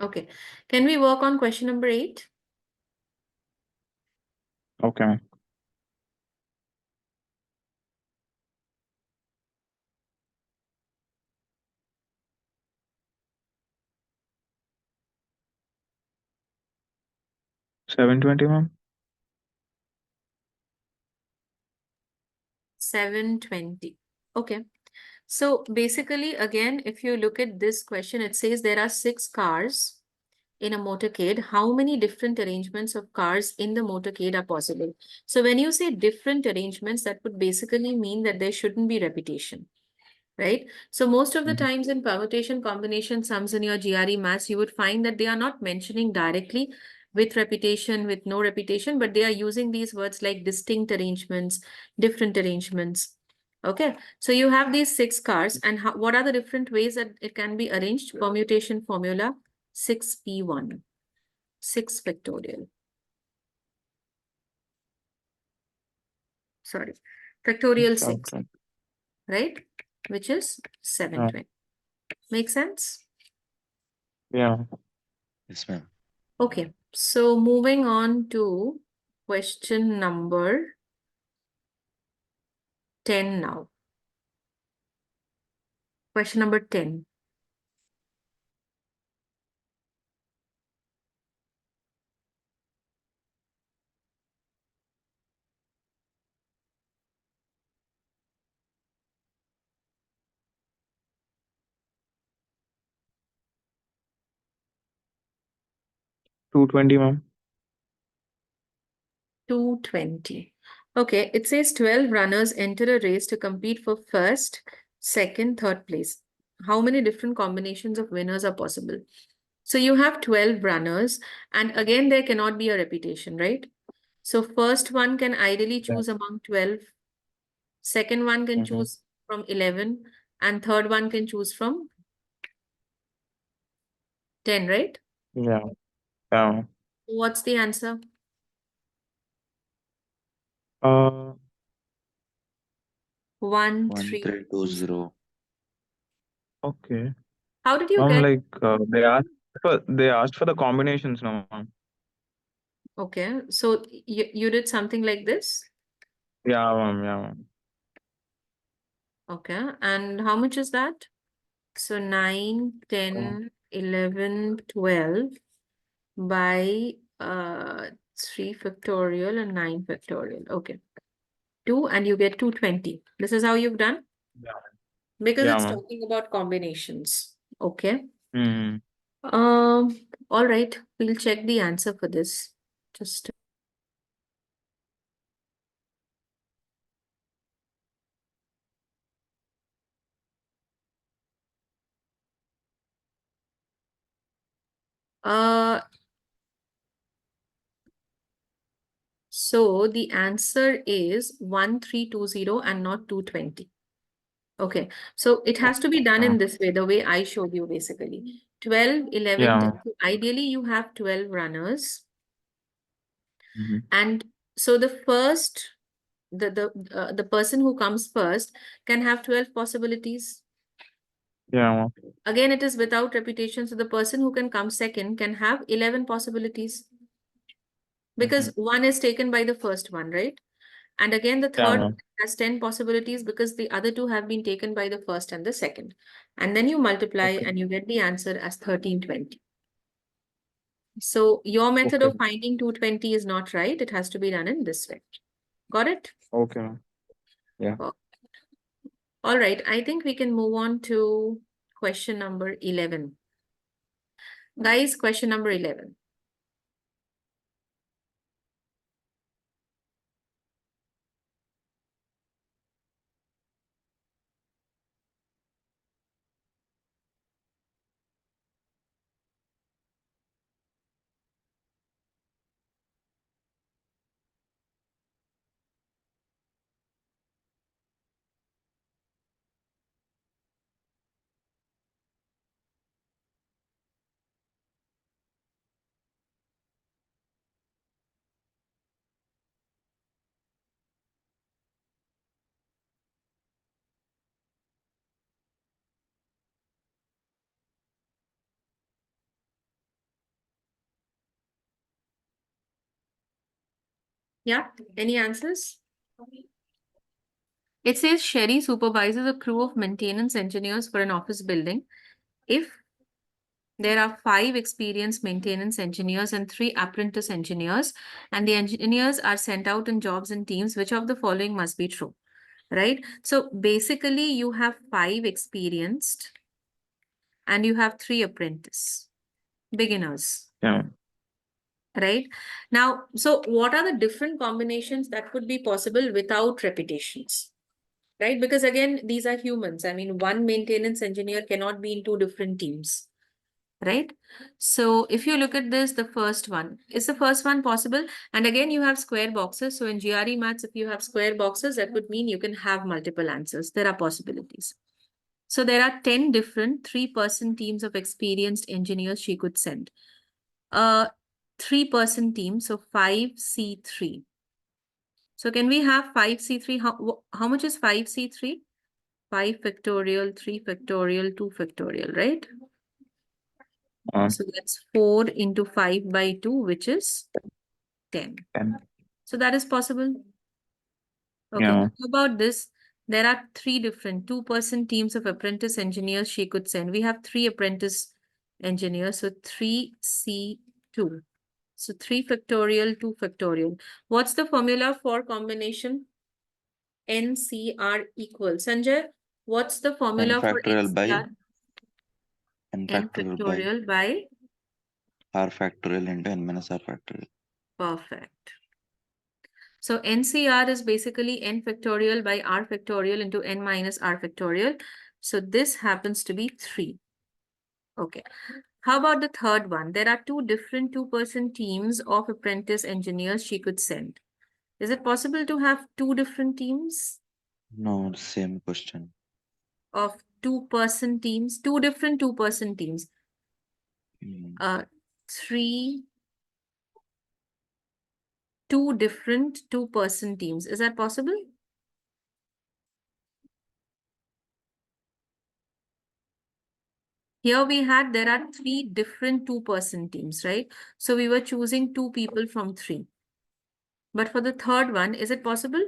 Okay. Can we work on question number 8? Okay. $720, ma'am. 720. Okay. So basically, again, if you look at this question, it says there are 6 cars in a motorcade. How many different arrangements of cars in the motorcade are possible? So when you say different arrangements, that would basically mean that there shouldn't be repetition, right? So most of the Mhm. times in permutation combination sums in your GRE maths, you would find that they are not mentioning directly with repetition, with no repetition, but they are using these words like distinct arrangements, different arrangements. Okay, so you have these 6 cars, and what are the different ways that it can be arranged? Permutation formula 6p1, 6 factorial. Sorry, factorial 6, Okay. right? Which is 720. Make sense? Yeah. Yes, ma'am. Okay, so moving on to question number 10 now. Question number 10. $220, ma'am. 220. Okay, it says 12 runners enter a race to compete for first, second, third place. How many different combinations of winners are possible? So you have 12 runners, and again, there cannot be a repetition, right? So first one can ideally Yeah. choose among 12, second one can Mhm. choose from 11, and third one can choose from 10, right? Yeah. Yeah. What's the answer? Uh, 1, 3, 2, 0. 1320. okay. How did you Ma'am, get? like they asked for the combinations now, ma'am. Okay, so you did something like this. Yeah, ma'am. Yeah, ma'am. Okay, and how much is that? So 9, Uh, 10, 11, 12 by 3 factorial and 9 factorial. Okay, 2 and you get 220. This is how you've done? yeah. Because Yeah, it's ma'am. talking about combinations. Okay. Mm-hmm. All right, we'll check the answer for this. Just so the answer is 1320 and not 220. Okay, so it has to be done in this way, the way I showed you basically. 12, 11, Yeah, 10. ma'am. So ideally you have 12 runners. Mm-hmm. And so the first, the person who comes first can have 12 possibilities. Yeah, ma'am. Again, it is without repetition. So the person who can come second can have 11 possibilities. Mm-hmm. Because one is taken by the first one, right? And again, the Yeah, third ma'am. has 10 possibilities because the other two have been taken by the first and the second. And then you multiply Okay. and you get the answer as 1320. So your method Okay. of finding 220 is not right. It has to be done in this way. Got it? Okay, ma'am. Yeah. Oh. All right. I think we can move on to question number 11. Guys, question number 11. Yeah, any answers? It says Sherry supervises a crew of maintenance engineers for an office building. If there are 5 experienced maintenance engineers and 3 apprentice engineers, and the engineers are sent out in jobs and teams, which of the following must be true? Right? So basically, you have 5 experienced and you have 3 apprentice beginners. Yeah. Right? Now, so what are the different combinations that could be possible without repetitions? Right? Because again, these are humans. I mean, one maintenance engineer cannot be in 2 different teams. Right? So if you look at this, the first one, is the first one possible? And again, you have square boxes. So in GRE maths, if you have square boxes, that would mean you can have multiple answers. There are possibilities. So there are 10 different 3-person teams of experienced engineers she could send. A 3-person team, so 5C3. So can we have 5C3? How much is 5C3? 5 factorial, 3 factorial, 2 factorial, right? So that's 4 into 5 by 2, which is 10. 10. So that is possible. Okay, Yeah. how about this? There are 3 different 2-person teams of apprentice engineers she could send. We have 3 apprentice engineers, so 3C2. So 3 factorial, 2 factorial. What's the formula for combination? NCR equals. Sanjay, what's the n formula for factorial by NCR? n N factorial by factorial by? r factorial into n minus r factorial. Perfect. So NCR is basically n factorial by r factorial into n minus r factorial. So this happens to be 3. Okay. How about the third one? There are 2 different 2-person teams of apprentice engineers she could send. Is it possible to have 2 different teams No, same question. of 2-person teams? 2 different 2-person teams. Mm. 2 different 2-person teams. Is that possible? Here we had, there are 3 different 2-person teams, right? So we were choosing 2 people from 3. But for the third one, is it possible?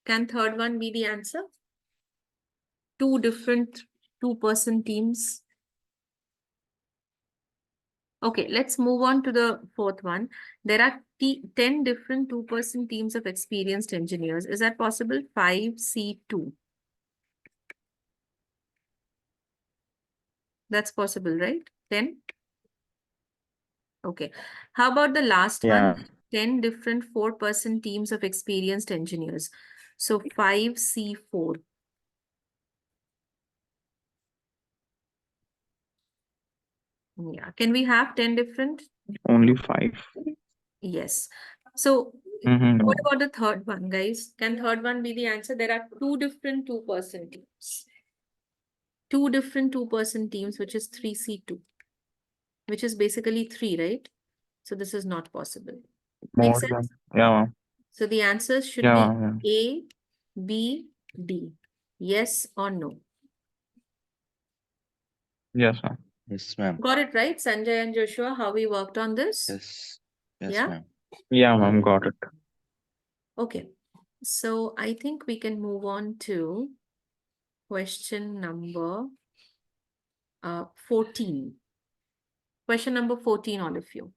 Can third one be the answer? 2 different 2-person teams. Okay, let's move on to the fourth one. There are 10 different 2-person teams of experienced engineers. Is that possible? 5C2. That's possible, right? 10? Okay. How about the last Yeah. one? 10 different 4-person teams of experienced engineers. So 5C4. Yeah. Can we have 10 different? Only 5. Yes. So Mm-hmm. what about the third one, guys? Can third one be the answer? There are 2 different 2-person teams. 2 different 2-person teams, which is 3C2, which is basically 3, right? So this is not possible. Make More sense? than. Yeah. So the answers should Yeah. be A, B, D. Yes or no? Yes, ma'am. Yes, ma'am. Got it right, Sanjay and Joshua, how we worked on this? Yes. Yes, Yeah? ma'am. Yeah, ma'am. Got it. Okay. So I think we can move on to question number 14. Question number 14, all of you.